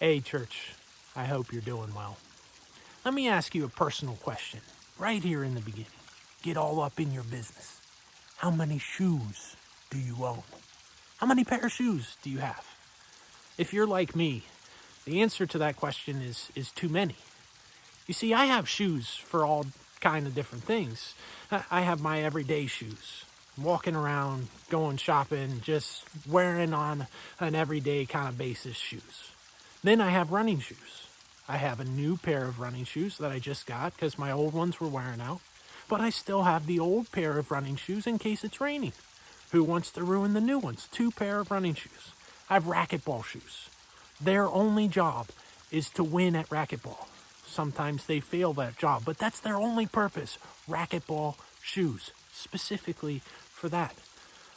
Hey, church, I hope you're doing well. Let me ask you a personal question right here in the beginning. Get all up in your business. How many shoes do you own? How many pair of shoes do you have? If you're like me, the answer to that question is too many. You see, I have shoes for all kind of different things. I have my everyday shoes. Walking around, going shopping, just wearing on an everyday kind of basis shoes. Then I have running shoes. I have a new pair of running shoes that I just got because my old ones were wearing out. But I still have the old pair of running shoes in case it's raining. Who wants to ruin the new ones? 2 pair of running shoes. I have racquetball shoes. Their only job is to win at racquetball. Sometimes they fail that job, but that's their only purpose. Racquetball shoes, specifically for that.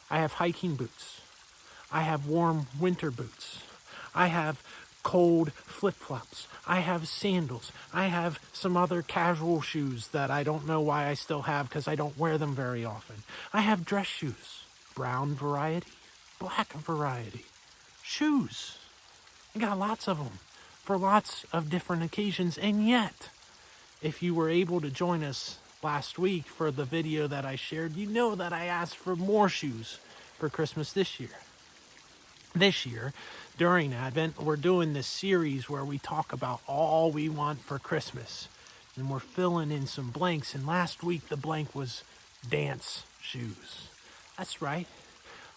I have hiking boots. I have warm winter boots. I have cold flip-flops. I have sandals. I have some other casual shoes that I don't know why I still have because I don't wear them very often. I have dress shoes. Brown variety, black variety. Shoes. I got lots of them for lots of different occasions. And yet, if you were able to join us last week for the video that I shared, you know that I asked for more shoes for Christmas this year. This year, during Advent, we're doing this series where we talk about all we want for Christmas. And we're filling in some blanks. And last week, the blank was dance shoes. That's right.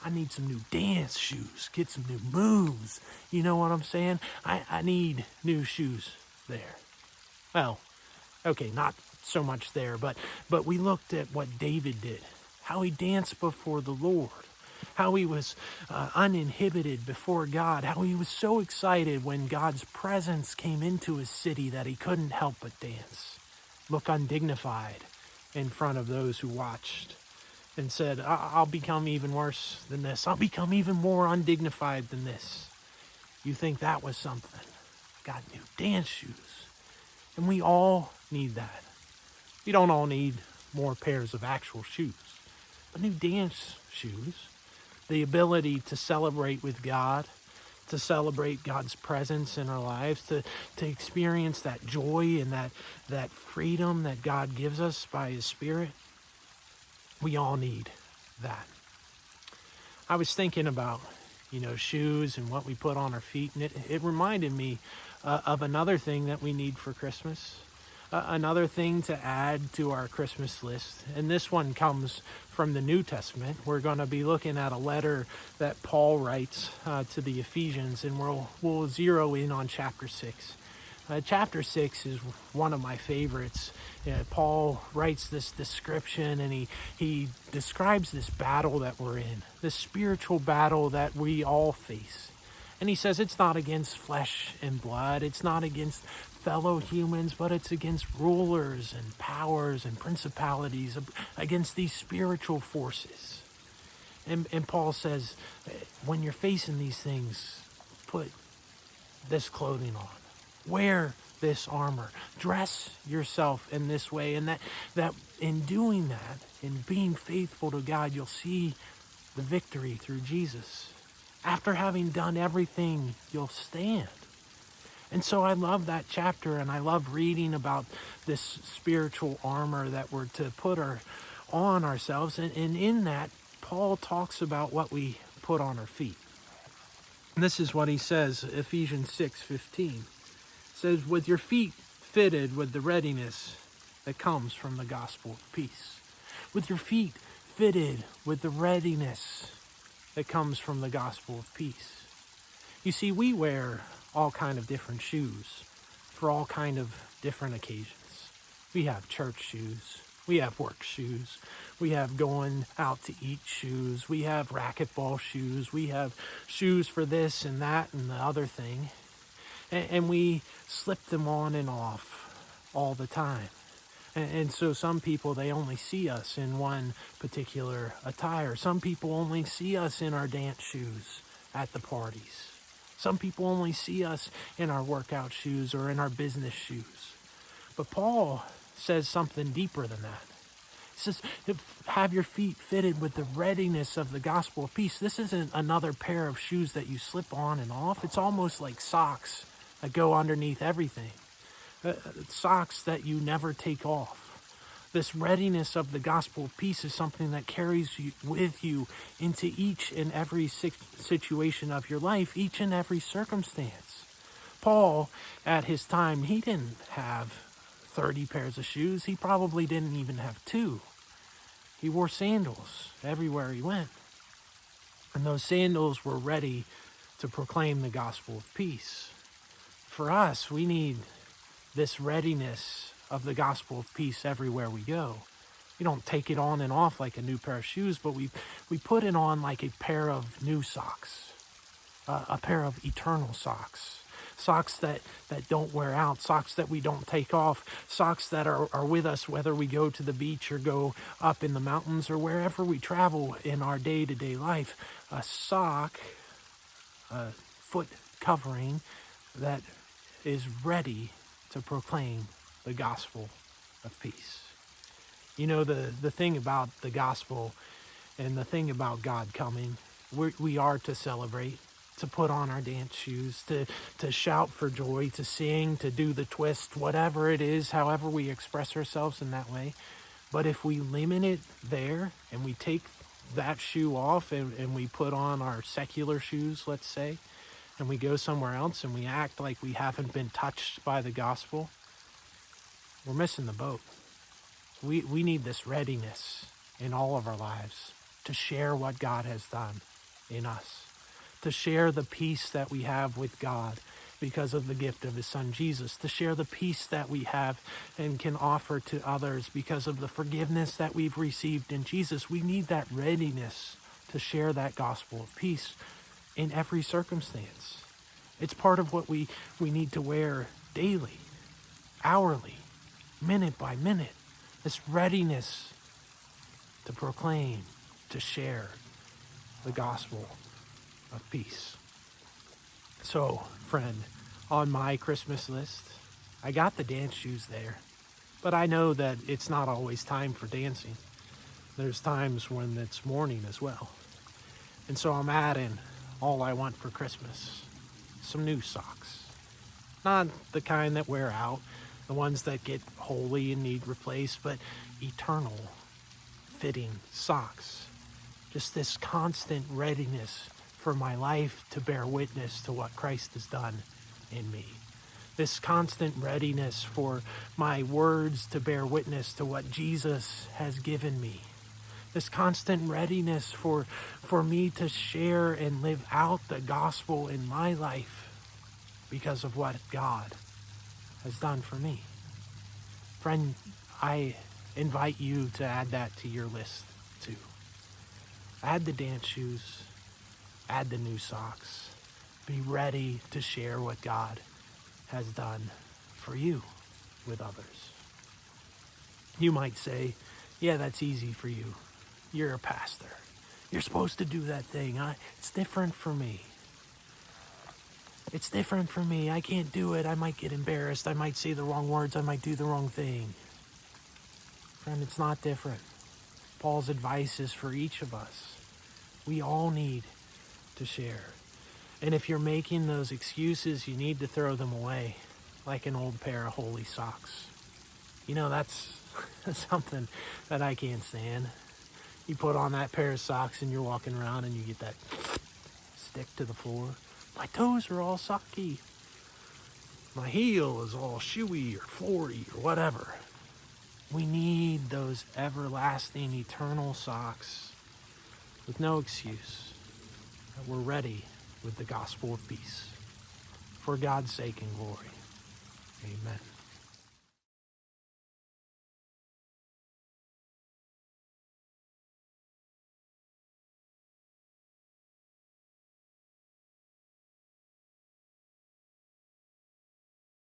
I need some new dance shoes. Get some new moves. You know what I'm saying? I need new shoes there. Well, okay, not so much there, but we looked at what David did. How he danced before the Lord. How he was uninhibited before God, how he was so excited when God's presence came into his city that he couldn't help but dance, look undignified in front of those who watched, and said, I'll become even worse than this. I'll become even more undignified than this. You think that was something? Got new dance shoes. And we all need that. We don't all need more pairs of actual shoes, but new dance shoes. The ability to celebrate with God, to celebrate God's presence in our lives, to experience that joy and that freedom that God gives us by his Spirit. We all need that. I was thinking about, shoes and what we put on our feet, and it reminded me of another thing that we need for Christmas. Another thing to add to our Christmas list, and this one comes from the New Testament. We're going to be looking at a letter that Paul writes to the Ephesians, and we'll zero in on chapter 6. Chapter 6 is one of my favorites. Paul writes this description, and he describes this battle that we're in, this spiritual battle that we all face. And he says it's not against flesh and blood, it's not against fellow humans, but it's against rulers and powers and principalities, against these spiritual forces. And Paul says, when you're facing these things, put this clothing on. Wear this armor. Dress yourself in this way. And that in doing that, in being faithful to God, you'll see the victory through Jesus. After having done everything, you'll stand. And so I love that chapter, and I love reading about this spiritual armor that we're to put on ourselves. And in that, Paul talks about what we put on our feet. And this is what he says, Ephesians 6:15. It says, with your feet fitted with the readiness that comes from the gospel of peace. With your feet fitted with the readiness that comes from the gospel of peace. You see, we wear all kind of different shoes for all kind of different occasions. We have church shoes. We have work shoes. We have going out to eat shoes. We have racquetball shoes. We have shoes for this and that and the other thing. And we slip them on and off all the time. And so some people, they only see us in one particular attire. Some people only see us in our dance shoes at the parties. Some people only see us in our workout shoes or in our business shoes. But Paul says something deeper than that. He says, have your feet fitted with the readiness of the gospel of peace. This isn't another pair of shoes that you slip on and off. It's almost like socks that go underneath everything. Socks that you never take off. This readiness of the gospel of peace is something that carries you with you into each and every situation of your life, each and every circumstance. Paul, at his time, he didn't have 30 pairs of shoes. He probably didn't even have 2. He wore sandals everywhere he went. And those sandals were ready to proclaim the gospel of peace. For us, we need this readiness of the gospel of peace everywhere we go. We don't take it on and off like a new pair of shoes, but we put it on like a pair of new socks, a pair of eternal socks. Socks that don't wear out, socks that we don't take off, socks that are with us whether we go to the beach or go up in the mountains or wherever we travel in our day-to-day life. A sock, a foot covering that is ready to proclaim the gospel of peace. You know, the thing about the gospel and the thing about God coming, we are to celebrate, to put on our dance shoes, to shout for joy, to sing, to do the twist, whatever it is, however we express ourselves in that way. But if we limit it there and we take that shoe off and we put on our secular shoes, let's say, and we go somewhere else and we act like we haven't been touched by the gospel, we're missing the boat. We need this readiness in all of our lives to share what God has done in us, to share the peace that we have with God because of the gift of his son Jesus, to share the peace that we have and can offer to others because of the forgiveness that we've received in Jesus. We need that readiness to share that gospel of peace in every circumstance. It's part of what we need to wear daily, hourly, minute by minute. This readiness to proclaim, to share the gospel of peace. So, friend, on my Christmas list, I got the dance shoes there, but I know that it's not always time for dancing. There's times when it's mourning as well. And so I'm adding all I want for Christmas, some new socks. Not the kind that wear out, the ones that get holy and need replaced, but eternal, fitting socks. Just this constant readiness for my life to bear witness to what Christ has done in me. This constant readiness for my words to bear witness to what Jesus has given me. This constant readiness for me to share and live out the gospel in my life because of what God has done for me. Friend, I invite you to add that to your list too. Add the dance shoes, add the new socks. Be ready to share what God has done for you with others. You might say, yeah, that's easy for you. You're a pastor. You're supposed to do that thing. It's different for me. It's different for me. I can't do it. I might get embarrassed. I might say the wrong words. I might do the wrong thing. Friend, it's not different. Paul's advice is for each of us. We all need to share. And if you're making those excuses, you need to throw them away like an old pair of holy socks. You know, that's something that I can't stand. You put on that pair of socks and you're walking around and you get that stick to the floor. My toes are all socky. My heel is all shoey or floory or whatever. We need those everlasting, eternal socks with no excuse. That we're ready with the gospel of peace. For God's sake and glory. Amen.